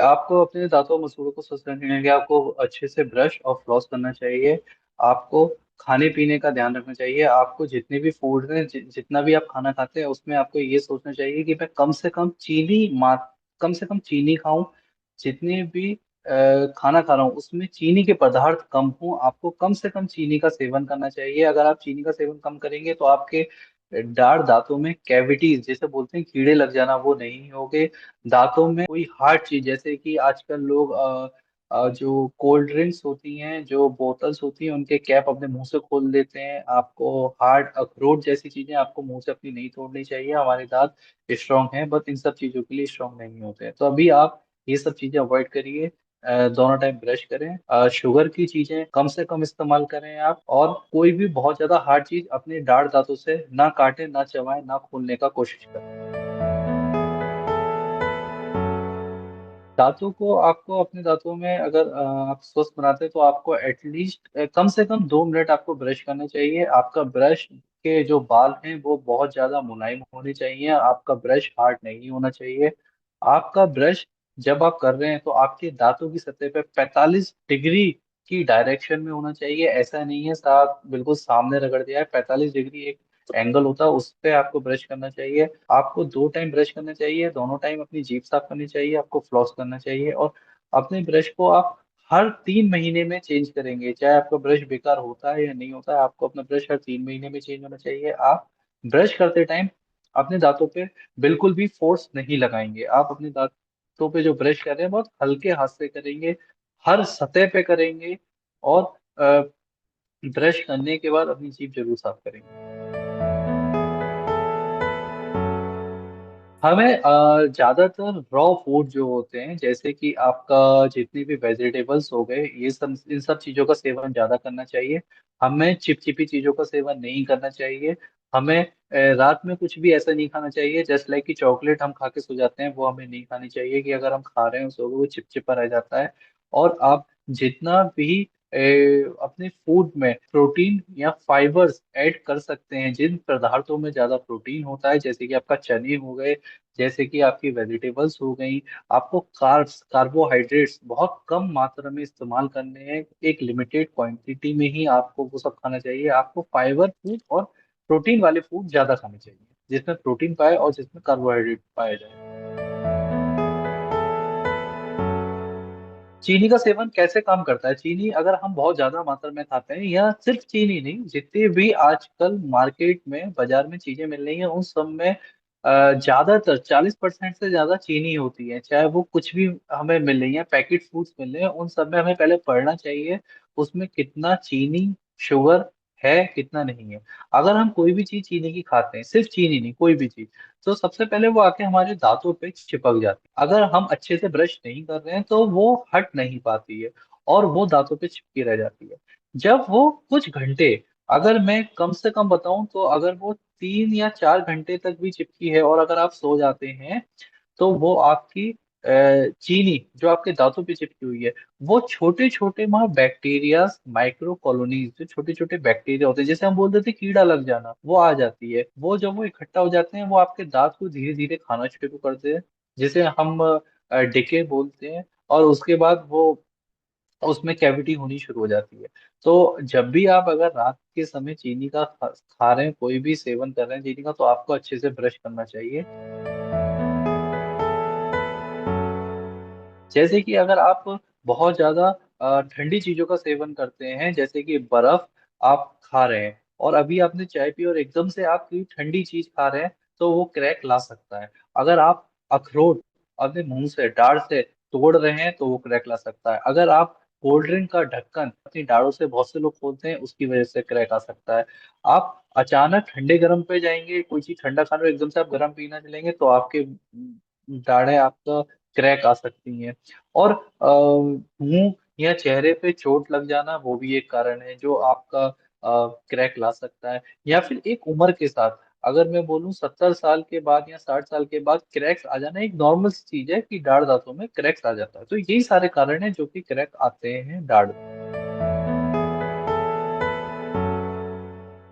आपको अपने दांतों और मसूड़ों को स्वस्थ रखने के लिए आपको अच्छे से ब्रश और फ्लॉस करना चाहिए। आपको खाने पीने का ध्यान रखना चाहिए। आपको जितने भी फूड हैं, जितना भी आप खाना खाते हैं, उसमें आपको ये सोचना चाहिए कि मैं कम से कम चीनी खाऊं। जितने भी खाना खा रहा हूँ उसमें चीनी के पदार्थ कम हो। आपको कम से कम चीनी का सेवन करना चाहिए। अगर आप चीनी का सेवन कम करेंगे तो आपके दांतों में कैविटीज, जैसे बोलते हैं कीड़े लग जाना, वो नहीं होगे। दांतों में कोई हार्ड चीज, जैसे कि आजकल लोग जो कोल्ड ड्रिंक्स होती हैं, जो बोतल्स होती हैं, उनके कैप अपने मुंह से खोल देते हैं। आपको हार्ड अखरोट जैसी चीजें आपको मुंह से अपनी नहीं तोड़नी चाहिए। हमारे दांत स्ट्रांग हैं, बट इन सब चीजों के लिए स्ट्रांग नहीं होते हैं। तो अभी आप ये सब चीजें अवॉइड करिए। दोनों टाइम ब्रश करें। शुगर की चीजें कम से कम इस्तेमाल करें आप। और कोई भी बहुत ज्यादा हार्ड चीज अपने दांतों से ना काटें, ना चबाएं, ना खोलने का कोशिश करें। दांतों को आपको अपने दांतों में अगर आप स्वस्थ बनाते हैं तो आपको एटलीस्ट कम से कम 2 मिनट आपको ब्रश करना चाहिए। आपका ब्रश के जो बाल हैं वो बहुत ज्यादा मुलायम होने चाहिए। आपका ब्रश हार्ड नहीं होना चाहिए। आपका ब्रश जब आप कर रहे हैं तो आपके दांतों की सतह पे 45 डिग्री की डायरेक्शन में होना चाहिए। ऐसा नहीं है साथ बिल्कुल सामने रगड़ दिया है। 45 डिग्री एक एंगल होता है, उस पे आपको ब्रश करना चाहिए। आपको 2 टाइम ब्रश करना चाहिए। दोनों टाइम अपनी जीभ साफ करनी चाहिए। आपको फ्लॉस करना चाहिए। और अपने ब्रश को आप हर 3 महीने में चेंज करेंगे। चाहे आपका ब्रश बेकार होता है या नहीं होता है, आपको अपना ब्रश हर 3 महीने में चेंज होना चाहिए। आप ब्रश करते टाइम अपने दांतों पे बिल्कुल भी फोर्स नहीं लगाएंगे। आप अपने दांतों पे जो ब्रश कर रहे हैं बहुत हल्के हाथ से करेंगे, हर सतह पे करेंगे। और ब्रश करने के बाद अपनी जीभ जरूर साफ करेंगे। हमें ज्यादातर रॉ फूड जो होते हैं, जैसे कि आपका जितनी भी वेजिटेबल्स हो गए, ये सब इन सब चीजों का सेवन ज्यादा करना चाहिए। हमें चिपचिपी चीजों का सेवन नहीं करना चाहिए। हमें रात में कुछ भी ऐसा नहीं खाना चाहिए जस्ट लाइक कि चॉकलेट हम खा के सो जाते हैं, वो हमें नहीं खानी चाहिए। कि अगर हम खा रहे हैं सो वो चिपचिपा रह जाता है। और आप जितना भी अपने फूड में प्रोटीन या फाइबर्स ऐड कर सकते हैं, जिन पदार्थों में ज्यादा प्रोटीन होता है, जैसे कि आपका चने हो गए, जैसे कि आपकी वेजिटेबल्स हो गई, आपको कार्बोहाइड्रेट्स बहुत कम मात्रा में इस्तेमाल करने हैं। एक लिमिटेड क्वांटिटी में ही आपको वो सब खाना चाहिए। आपको फाइबर फूड और प्रोटीन वाले फूड ज्यादा खाने चाहिए, जिसमें प्रोटीन पाए और जिसमें कार्बोहाइड्रेट पाया जाए। चीनी का सेवन कैसे काम करता है? चीनी अगर हम बहुत ज्यादा मात्रा में खाते हैं, या सिर्फ चीनी नहीं, जितनी भी आजकल मार्केट में बाजार में चीजें मिल रही हैं उन सब में ज्यादातर 40% से ज्यादा चीनी होती है। चाहे वो कुछ भी हमें मिल रही है, पैकेट फूड्स मिल रहे हैं, उन सब में हमें पहले पढ़ना चाहिए उसमें कितना चीनी, शुगर है, कितना नहीं है। अगर हम कोई भी चीज चीनी की खाते हैं, सिर्फ चीनी नहीं कोई भी चीज, तो सबसे पहले वो आके हमारे दांतों पे चिपक जाती है। अगर हम अच्छे से ब्रश नहीं कर रहे हैं तो वो हट नहीं पाती है और वो दांतों पे चिपकी रह जाती है। जब वो कुछ घंटे, अगर मैं कम से कम बताऊं तो अगर वो 3 या 4 घंटे तक भी चिपकी है और अगर आप सो जाते हैं, तो वो आपकी चीनी जो आपके दांतों पे चिपकी हुई है, वो छोटे छोटे वहां बैक्टीरिया, माइक्रो कॉलोनीज, जो छोटे छोटे बैक्टीरिया होते हैं, जैसे हम बोलते थे कीड़ा लग जाना, वो आ जाती है। वो जब वो इकट्ठा हो जाते हैं, वो आपके दांत को धीरे धीरे खाना शुरू करते हैं, जिसे हम डिके बोलते हैं। और उसके बाद वो उसमें कैविटी होनी शुरू हो जाती है। तो जब भी आप अगर रात के समय चीनी का खा रहे हैं, कोई भी सेवन कर रहे हैं चीनी का, तो आपको अच्छे से ब्रश करना चाहिए। जैसे कि अगर आप बहुत ज्यादा ठंडी चीजों का सेवन करते हैं, जैसे कि बर्फ आप खा रहे हैं और अभी आपने चाय पी और एकदम से आप कोई ठंडी चीज खा रहे हैं, तो वो क्रैक ला सकता है। अगर आप अखरोट अपने मुंह से, दाढ़ से तोड़ रहे हैं, तो वो क्रैक ला सकता है। अगर आप कोल्ड ड्रिंक का ढक्कन अपनी दाढ़ों से, बहुत से लोग खोलते हैं, उसकी वजह से क्रैक आ सकता है। आप अचानक ठंडे गर्म पे जाएंगे, कोई चीज ठंडा खा रहे हो, एकदम से आप गर्म पीना चलेंगे, तो आपके दाढ़ें आपका क्रैक आ सकती हैं। और मुंह या चेहरे पे चोट लग जाना, वो भी एक कारण है जो आपका क्रैक ला सकता है। या फिर एक उम्र के साथ, अगर मैं बोलूं 70 साल के बाद या 60 साल के बाद क्रैक्स आ जाना एक नॉर्मल चीज है, कि दाढ़ दांतों में क्रैक्स आ जाता है। तो यही सारे कारण हैं जो कि क्रैक आते हैं दाढ़ में।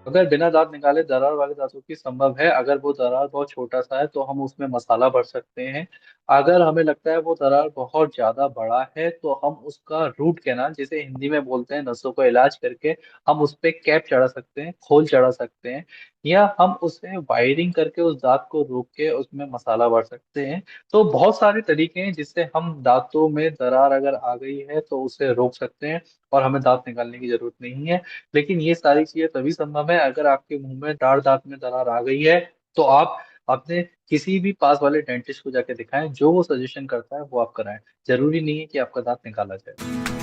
अगर बिना दाँत निकाले दरार वाले दाँतों की संभव है, अगर वो दरार बहुत छोटा-सा है तो हम उसमें मसाला भर सकते हैं। अगर हमें लगता है वो दरार बहुत ज़्यादा बड़ा है तो हम उसका रूट कैनाल जिसे हिंदी में बोलते हैं नसों का इलाज करके हम उसपे कैप चढ़ा सकते हैं, खोल चढ़ा सकते हैं या हम उसे वायरिंग करके उस दाँत को रोक के उसमें मसाला भर सकते हैं। तो बहुत सारे तरीके हैं जिससे हम दाँतों में दरार अगर आ गई है तो उसे रोक सकते हैं और हमें दाँत निकालने की ज़रूरत नहीं है। लेकिन ये सारी चीज़ें तभी संभव है अगर आपके मुँह में दाँत में दरार आ गई है, तो आप अपने किसी भी पास वाले डेंटिस्ट को जाके दिखाएँ, जो वो सजेशन करता है वो आप कराएँ। ज़रूरी नहीं है कि आपका दाँत निकाला जाए।